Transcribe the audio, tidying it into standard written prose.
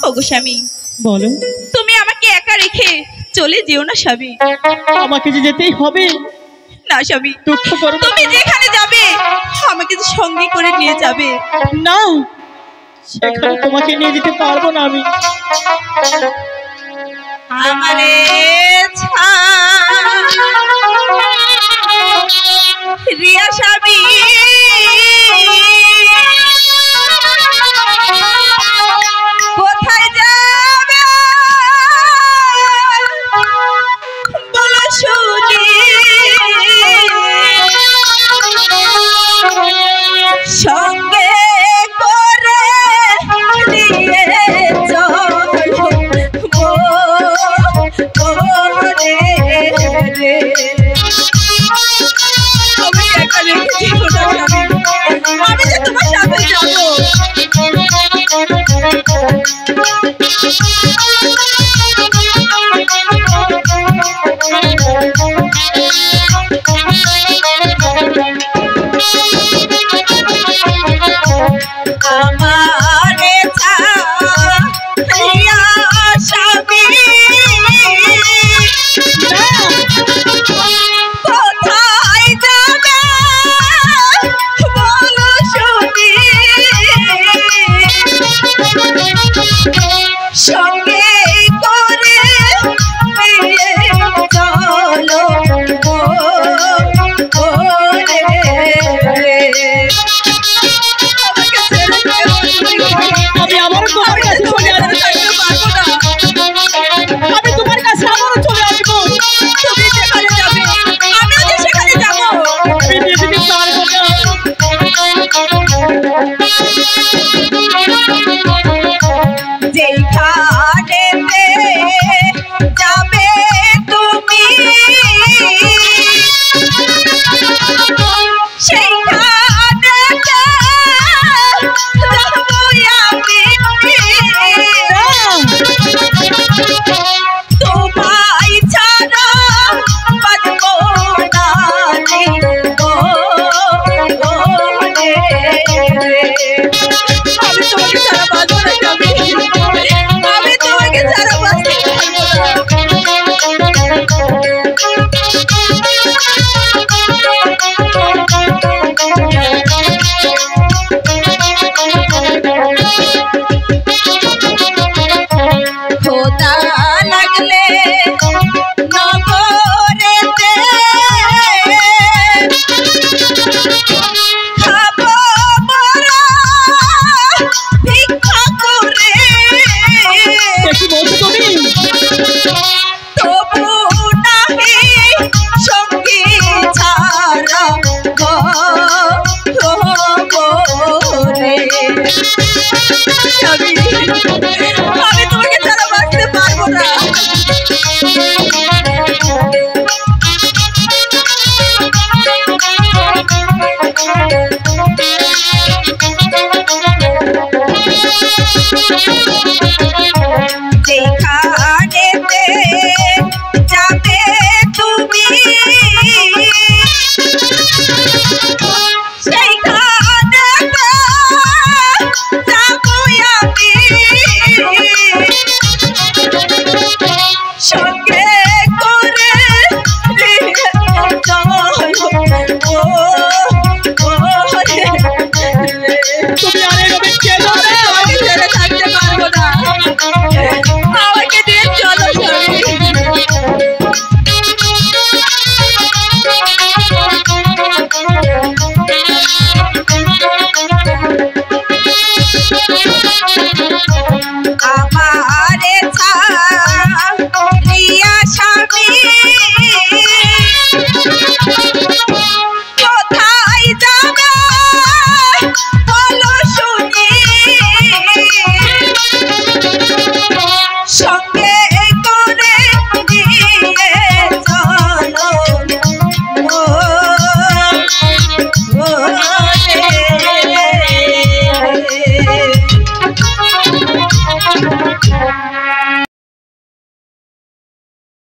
ওগো স্বামী, বলো। তুমি আমাকে একা রেখে চলে যেও না স্বামী। আমাকে যে যেতেই হবে। না স্বামী, দুঃখ করো না। তুমি যেখানে যাবে আমাকে যে সঙ্গে করে নিয়ে যাবে। না, সেখানে তোমাকে নিয়ে যেতে পারবো না আমি। আমারে রিয়া স্বামী, কোথায় যাবে বলো শুনি, সঙ্গে করে নিয়ে চলো রে। আমি একা রেখেছি, আমি যে তোমার সাথে যাবো। আমারে ছাড়িয়া স্বামী কোথায় যাবে বলো শুনি, সঙ্গে করে নিয়ে চলো আমি আবারও তোমার কাছে চলে আসবো। আমি তোমার কাছে আবারও চলে আসবো। তুমি যেখানে যাবে আমিও যে সেখানে যাবো। আমি যেতে পারবো না। যেখানেতে যাবে তুমি সেইখানেতে যাবো আমি। তোমায় ছাড়া বাঁচবো না গো রে।